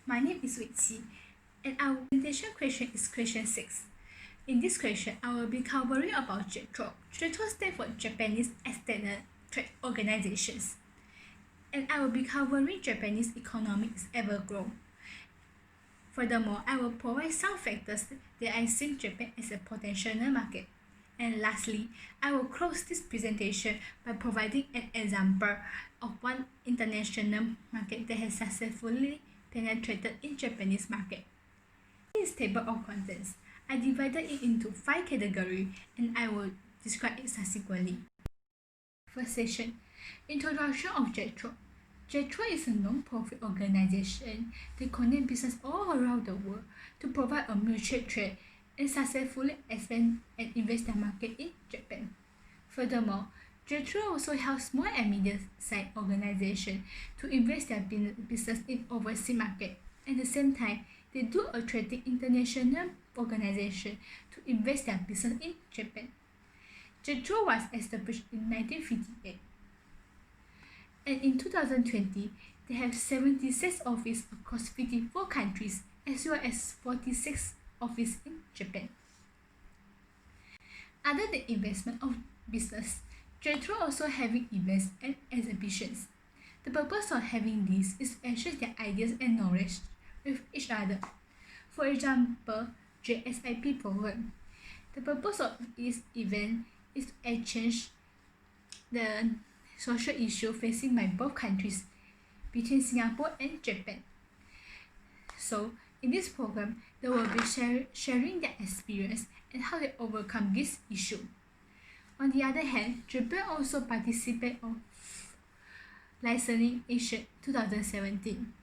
My name is Wei and our presentation question is question 6. In this question, I will be covering about JETRO. JETRO stands for Japanese External Trade Organizations. And I will be covering Japanese economics ever grow. Furthermore, I will provide some factors that I see Japan as a potential market. And lastly, I will close this presentation by providing an example of one international market that has successfully penetrated in Japanese market. In this table of contents, I divided it into 5 categories and I will describe it subsequently. First section, Introduction of JETRO. JETRO is a non-profit organization that connects business all around the world to provide a mutual trade and successfully expand and invest their market in Japan. Furthermore, JETRO also helps small and medium-sized organizations to invest their business in overseas market. At the same time, they do attracting international organizations to invest their business in Japan. JETRO was established in 1958. And in 2020, they have 76 offices across 54 countries as well as 46 offices in Japan. Other than investment of business, JETRO also having events and exhibitions. The purpose of having this is to exchange their ideas and knowledge with each other. For example, JSIP program. The purpose of this event is to exchange the social issue facing by both countries between Singapore and Japan. So, in this program, they will be sharing their experience and how they overcome this issue. On the other hand, Japan also participated in Licensing Asia 2017.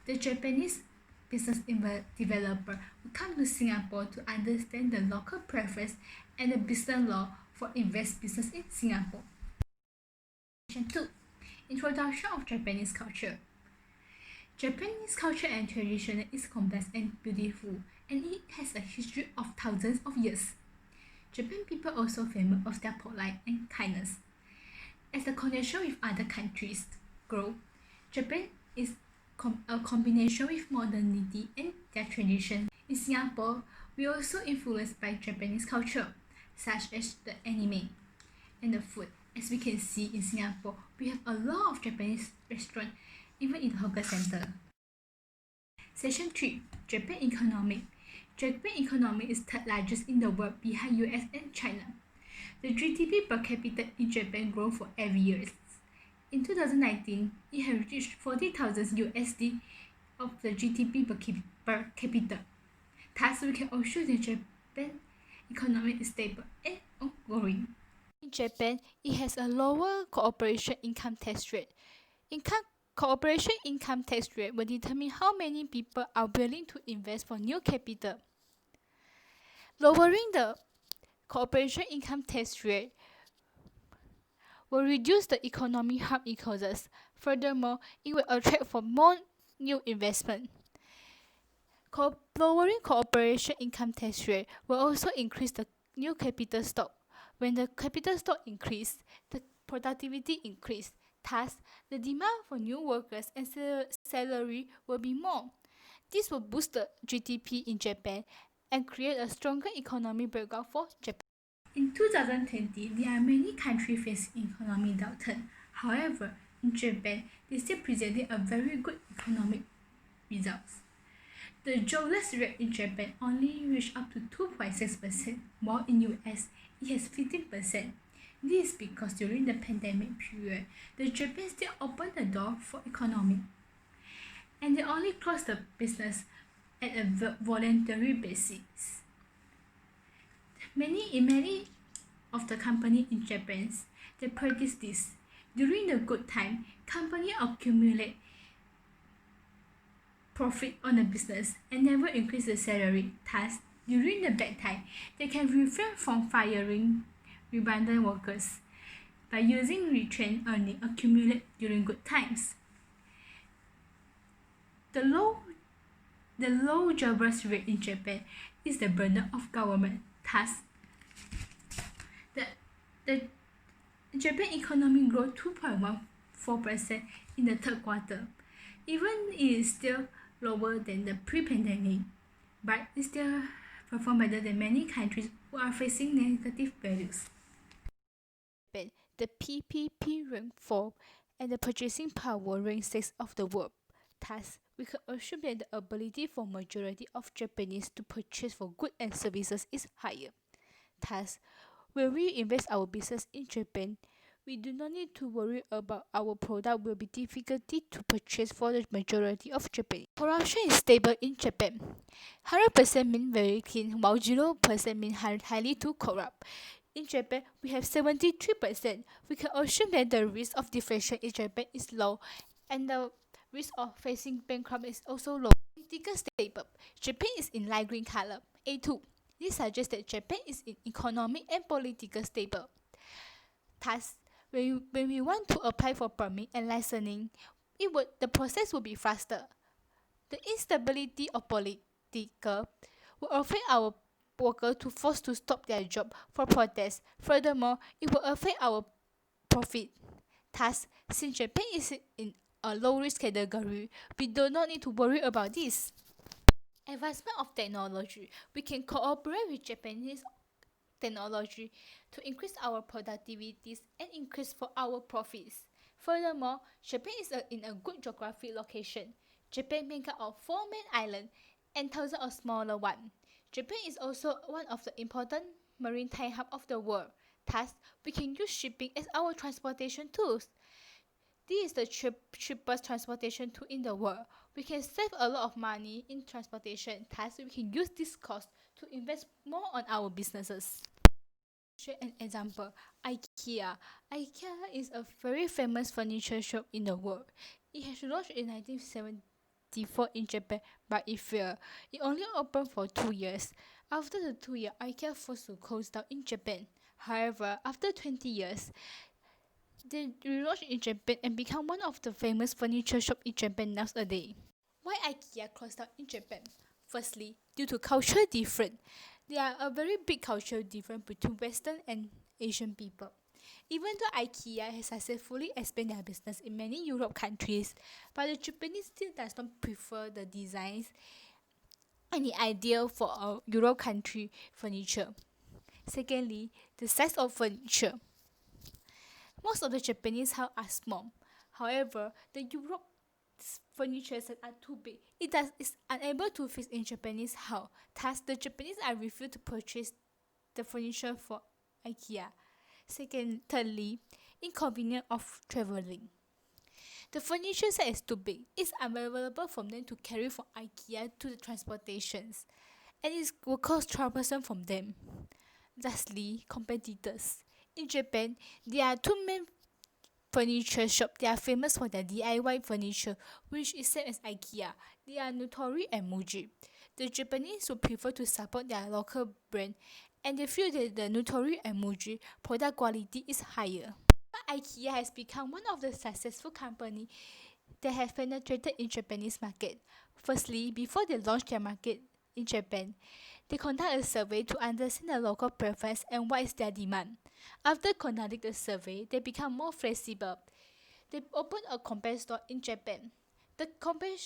The Japanese business developer will come to Singapore to understand the local preference and the business law for invest business in Singapore. Section 2. Introduction of Japanese culture. Japanese culture and tradition is complex and beautiful, and it has a history of thousands of years. Japan people are also famous of their polite and kindness. As the connection with other countries grow, Japan is a combination with modernity and their tradition. In Singapore, we are also influenced by Japanese culture, such as the anime and the food. As we can see in Singapore, we have a lot of Japanese restaurants, even in the hawker center. Section 3. Japan economy. Japan economy is third largest in the world behind US and China. The GDP per capita in Japan grows for every year. In 2019, it has reached 40,000 USD of the GDP per capita. Thus, we can assure that Japan economy is stable and ongoing. In Japan, it has a lower corporation income tax rate. Corporation income tax rate will determine how many people are willing to invest for new capital. Lowering the corporation income tax rate will reduce the economic harm it causes. Furthermore, it will attract for more new investment. Lowering corporation income tax rate will also increase the new capital stock. When the capital stock increases, the productivity increases. Thus, the demand for new workers and salary will be more. This will boost the GDP in Japan and create a stronger economic background for Japan. In 2020, there are many countries facing economic downturn. However, in Japan, they still presented a very good economic results. The jobless rate in Japan only reached up to 2.6%, while in US, it has 15%. This is because during the pandemic period, the Japan still opened the door for economy, and they only closed the business at a voluntary basis. Many of the companies in Japan, they practice this. During the good time, companies accumulate profit on the business and never increase the salary. Thus, during the bad time, they can refrain from firing redundant workers by using retained earnings accumulated during good times. The low jobless rate in Japan is the burden of government. Thus, the Japan economy grew 2.14% in the third quarter. Even it is still lower than the pre-pandemic, but it still perform better than many countries who are facing negative values. The PPP rank 4 and the purchasing power rank 6 of the world. Thus, we can assume that the ability for majority of Japanese to purchase for goods and services is higher. Thus, when we invest our business in Japan, we do not need to worry about our product will be difficulty to purchase for the majority of Japanese. Corruption is stable in Japan. 100% mean very clean, while 0% mean highly too corrupt. In Japan, we have 73%. We can assume that the risk of deflation in Japan is low and the risk of facing bankrupt is also low. Political stable. Japan is in light green color, A2. This suggests that Japan is in economic and political stable. Thus, when we want to apply for permit and licensing, the process will be faster. The instability of political will affect our workers to force to stop their job for protest. Furthermore, it will affect our profit. Thus, since Japan is in a low risk category, we do not need to worry about this. Advancement of technology. We can cooperate with Japanese technology to increase our productivities and increase for our profits. Furthermore, Japan is in a good geographic location. Japan makes up of 4 main islands and thousands of smaller ones. Japan is also one of the important maritime hubs of the world. Thus, we can use shipping as our transportation tools. This is the cheapest transportation tool in the world. We can save a lot of money in transportation. Thus, we can use this cost to invest more on our businesses. Share an example. IKEA. IKEA is a very famous furniture shop in the world. It has launched in 1974 in Japan, but it failed. It only opened for 2 years. After the 2 years, IKEA forced to close down in Japan. However, after 20 years, they relaunched in Japan and become one of the famous furniture shops in Japan nowadays. Why IKEA closed down in Japan? Firstly, due to cultural difference. There are a very big cultural difference between Western and Asian people. Even though IKEA has successfully expanded their business in many Europe countries, but the Japanese still does not prefer the designs and the idea for a Europe country furniture. Secondly, the size of furniture. Most of the Japanese houses are small. However, the Europe furniture sets are too big. It's unable to fit in Japanese house. Thus, the Japanese are refused to purchase the furniture for IKEA. Thirdly, inconvenience of traveling. The furniture set is too big. It's unavailable for them to carry from IKEA to the transportations, and it will cause troublesome from them. Lastly, competitors. In Japan, there are two main furniture shops. They are famous for their DIY furniture, which is same as IKEA. They are Notori and Muji. The Japanese would prefer to support their local brand, and they feel that the Notori and Muji product quality is higher. But IKEA has become one of the successful companies that have penetrated in Japanese market. Firstly, before they launch their market in Japan, they conduct a survey to understand the local preference and what is their demand. After conducting the survey, they become more flexible. They open a compact store in Japan. The compact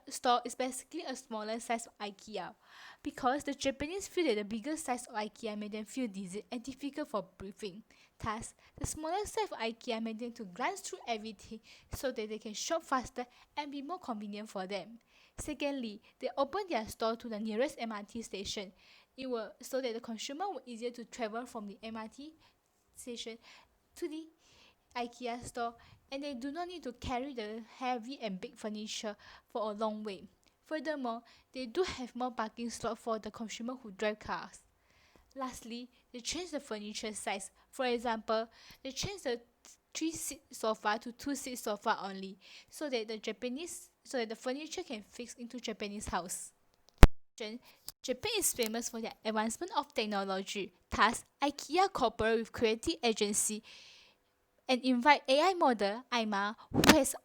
store is basically a smaller size of IKEA because the Japanese feel that the bigger size of IKEA made them feel dizzy and difficult for breathing. Thus, the smaller size of IKEA made them to glance through everything so that they can shop faster and be more convenient for them. Secondly, they open their store to the nearest MRT station. It will so that the consumer will easier to travel from the MRT station to the IKEA store, and they do not need to carry the heavy and big furniture for a long way. Furthermore, they do have more parking slots for the consumer who drive cars. Lastly, they change the furniture size. For example, they change the 3-seat sofa to 2-seat sofa only, so that the furniture can fit into Japanese house. Japan is famous for their advancement of technology. Thus, IKEA cooperate with creative agency and invite AI model Ima, who has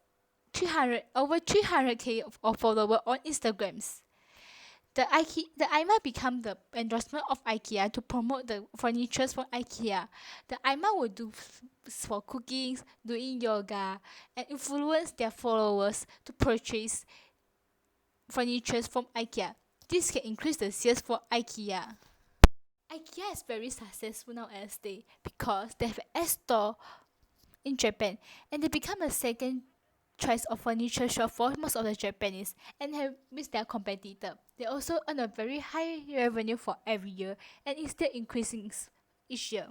over 300k of followers on Instagrams. The IMA become the endorsement of IKEA to promote the furnitures from IKEA. The IMA will do for cooking, doing yoga, and influence their followers to purchase furniture from IKEA. This can increase the sales for IKEA. IKEA is very successful nowadays because they have an store in Japan, and they become a second choice of furniture shop for most of the Japanese and have with their competitor. They also earn a very high revenue for every year and is still increasing each year.